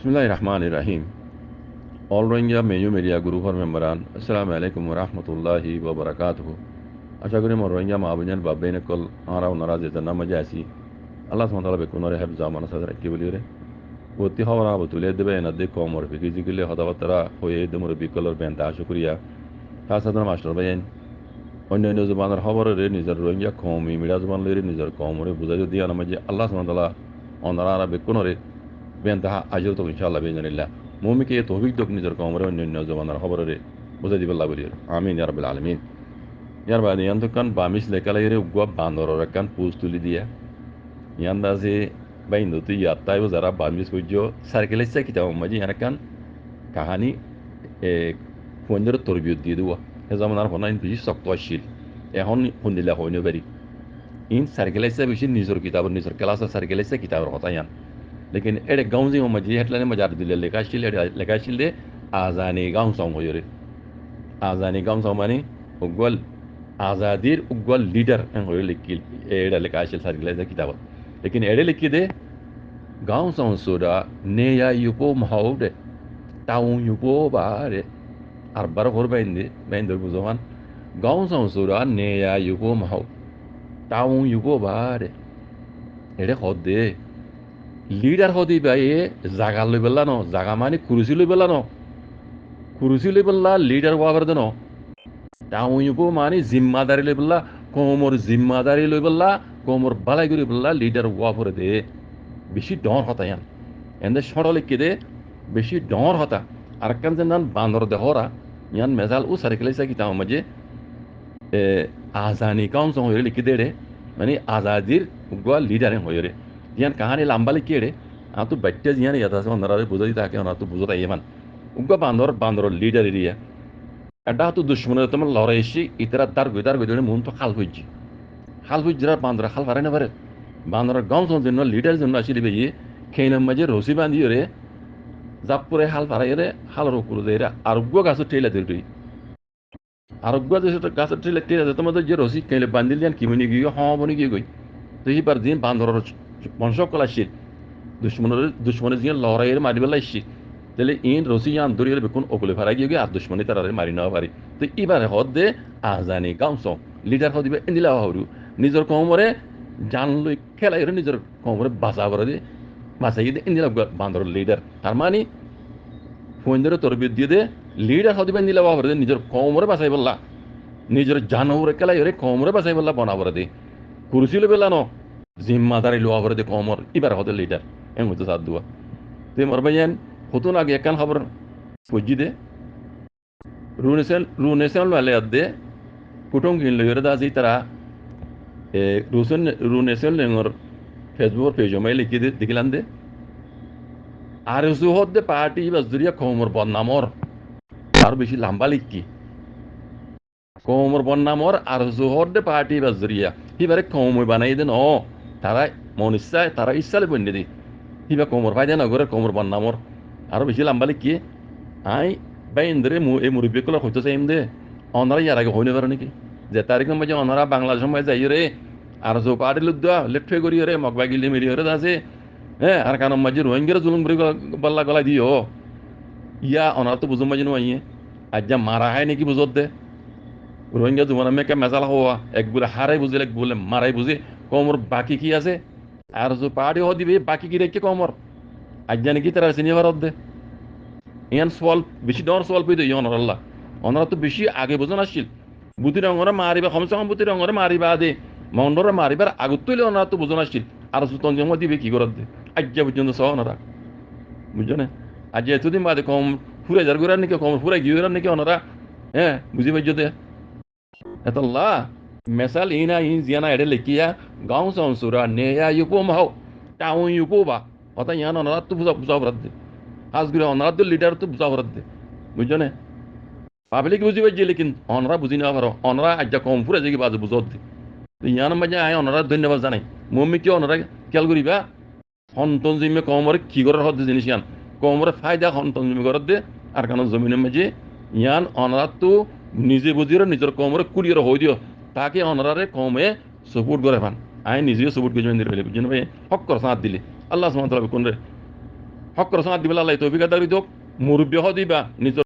बिस्मिल्लाहिर्रहमानिर्रहीम। ऑल रोहिंग्या मेयू मीडिया ग्रुपर मेम्बरान अस्सलामु अलैकुम वरहमतुल्लाहि वबरकातुहु। आशा कরি मोर रोहिंग्या माबुजान बाबेन कल आरा उनारा जेतना मजा आसी আল্লাহ সুবহানাহু ওয়া তাআলা বেকুনরে হেফ জামান সাদা কি বলিরে ওতি হওয়ার আবতুলে দেবে না দে কমর ফিজিক্যালি হদাবতরা হয়ে দেমর বিকলর বেন্তা শুকরিয়া খাসাদা মাস্টার ভাইন অন্যান্য জবানের খবরে নিজের রোহিঙ্গা কওমি মিডা জবান লইরে নিজের কমরে বুঝাই যদি আনামাজি আল্লাহ সুবহানাহু ওয়া তাআলা অনারা বেকুনরে বেন্তা আজর তো ইনশাআল্লাহ বেজনিল্লাহ মুমিকে তৌফিক দক নিজের কমরে অন্যান্য জবানের খবরে বুঝাই দিবেল্লাহ বলির আমিন ইয়া রাব্বিল আলামিন। ইয়ার বাদে ইয়ান্তকান বামিস লেকালাইরে উগা বান্দরর কান পুজ তুলি দিয়া yandaze bayin do tu yatta yo zara bamis kujo sarkelesa kita maji yanakan kahani fondur torbiyot diye he zamanlar hona in bizi sokto ashil ehon hundila hoyno beri in sarkelesa bishi nizor kitabur nizor klasa sarkelesa kitabur hota yan lekin ede gaunzi o maji hetlane majar dile lekashil de azani gaun song hoyore azani gaun song mani ugol azadir ugol leader en hoyle lekil ede lekashil sarkelesa kitabur लेकिन एडे लिखी दे गांव संसुरा नेया युपो महाउडे town युपो बारे और बरफोर बेंदे बुझोमान गांव संसुरा नेया युपो महाउ town युपो बारे एडे होदे लीडर होदी बाये जागा लेबेला नो जागा माने कुरुसी लेबेला लीडर वाबर दनो टाउन युपो माने जिम्मेदारी लेबेला कोमर जिम्मेदारी लेबेला কোমর বালাই করে বললা লিডার ওয়াফরে দে বেশি ডর হতা ইয়ান এন্দে সরলে কে দে বেশি ডর হতা আর কান জান বান্দর দেহরা ইয়ান মেজাল ও সার্কেলাইসা কি তাও মাঝে আজানি কাউন সং হইরে লিখি দে রে মানে আজাদির গোয়া লিডারে হইরে ইয়ান কাহানি লাম্বা লিখি রে আ তো বাচ্চা জিয়ান ইয়াতা সং নরারে বুঝাই তাকে না তো বুঝতা ইমান উগা বান্দর লিডার এরিয়া এটা তো দুশমনের তোমার লড়াইছি ইতরা দার গইদার মন তো খাল হইছি হাল বুঝরা বান্দরা হাল পারে না পারে বান্দরা গাঁও জন্য লিডার জন্য আসি দিবে খেইলাম মাঝে রসি বাঁধিয়ে রে জাপুরে হাল পারাই রে হালের উপর দেয় আরোগ্য গাছের ঠেলা ধরি আরোগ্য গাছের ঠেলা তোমাদের যে রসি খেলে বান্ধিল যান কি মনে গিয়ে বনি গিয়ে গই তো এইবার দিন বান্দরের বংশকল আসছিল দুশ্মনের দিয়ে লড়াইয়ের মারি বেলা আসছিল তাহলে ইন রসি আন ধরিয়ে বেকুন ওগুলো ফারাই গিয়ে আর দুশ্মনী তারা মারি নেওয়া পারি তো এবারে হদ দে আজানি গাঁও লিডার হদিবে এন্দিলা হরু নিজের কমরে জানলই খেলাই নিজের কমরে বাঁচা করে দিয়ে বাঁচাই দিয়ে ইন্দিলা বান্দর লিডার তার মানে ফোনদের তরবিয়ত দিয়ে দে লিডার হদিবে ইন্দিলা বাবর দে নিজের কমরে বাঁচাই বললা নিজের জানরে খেলাই কমরে বাঁচাই বললা বনাবরে দে কুরুসিলে বেলা ন জিম্মাদারি লোয়া করে দে কমর এবার হতে লিডার এম হতে সাথ দুয়া তুই মর ভাইয়ান হতুন আগে একান খবর পুজি দে রুনেশন वाले दे कुटुंब गिन लो यरदा जी तरह रूनेशन लेंगर फेसबुक पेज में लिखी दे दिखलान दे আর জোহদ দে পার্টি বাজরিয়া কোমর বন্নামর আর বেশি লম্বা লিখি কোমর বন্নামর আর জোহদ দে পার্টি বাজরিয়া হিবারে কোমর বানাই দেন ও তারা মন ইচ্ছা তারা ইচ্ছালে বন্যে দি হিবা কোমর ফাইদে না করে কোমর বন্নামর আর বেশি লম্বা লিখি আই বাইন্দরে এই মুরব্বীগুলো হইতে চাইম দে অনারা ইয়ার আগে হইনে পারে নাকি যে তারিখের মাঝে অনারা বাংলাদেশের মাঝে যাই রে আর জো পার্টি লুদ্দা লেফট করি রে মগবাগিলি মেরি রে আছে হ্যাঁ আর কারণ মাঝে রোহিঙ্গার জুলুম করে বল্লা গলা দিও ইয়া অনারা তো বুঝুম মাঝে নয় আজ যা মারা হয় নাকি বুঝত দে রোহিঙ্গা জুমানা মেকে মেজাল হওয়া এক বলে হারাই বুঝে এক বলে মারাই বুঝে কমর বাকি কি আছে আর জো পার্টি হ দিবে বাকি কি রেখে কমর আজ জানি কি তারা চিনি ভারত দে ইয়ান সওয়াল বেশি ডর সওয়াল পেয়ে দেয় অনার অনারা তো বেশি আগে বোঝান আসছিল বুতি রঙরে মারিবা কমসে কম বুতি রঙরে মারিবা দে মন্ডরে মারিবার আগত তুলে ওনারা তো বোঝান আসছিল আর সুতন জমা দিবে কি করত দে আজ পর্যন্ত সহ ওনারা বুঝছো না আজ এতদিন বাদে কম ফুরে যার গুড়ার নাকি কম ফুরে গিয়ে নাকি ওনারা হ্যাঁ বুঝি পাইছো দে এতল্লা মেসাল ইনা ইন জিয়ানা এডে লেখিয়া গাঁও সংসুরা নেয়া ইউপো মাও টাউন ইউপো বা অর্থাৎ ইয়ান ওনারা তো বুঝা বরাদ দে হাজগুড়া ওনারা তো লিডার তো বুঝা বরাদ দে বুঝছো না পাবলিক বুঝি পাইছে লেকিন অনরা বুঝি নেওয়া পারো অনরা আজ কম ফুরে যাই বাজে বুঝত দি ইয়ান মাঝে আয় অনরা ধন্যবাদ জানাই মম্মি কি অনরা খেয়াল করিবা সন্তান জিমে কমরে কি করার হতে জিনিস ইয়ান কমরে ফায়দা সন্তান জিমে করার দে আর কারণ জমিনের মাঝে ইয়ান অনরা তো নিজে বুঝিয়ে নিজের কমরে কুড়িয়ে হয়ে দিও তাকে অনরারে কমে সাপোর্ট করে পান আয় নিজেও সাপোর্ট করে দিলে বুঝছেন ভাই হক কর সাথ দিলে আল্লাহ সুবহানাহু ওয়া তাআলা কোন রে হক রসনা দিবেলা লাই তৌফিক দারি দোক মুরব্বী হ দিবা নিজর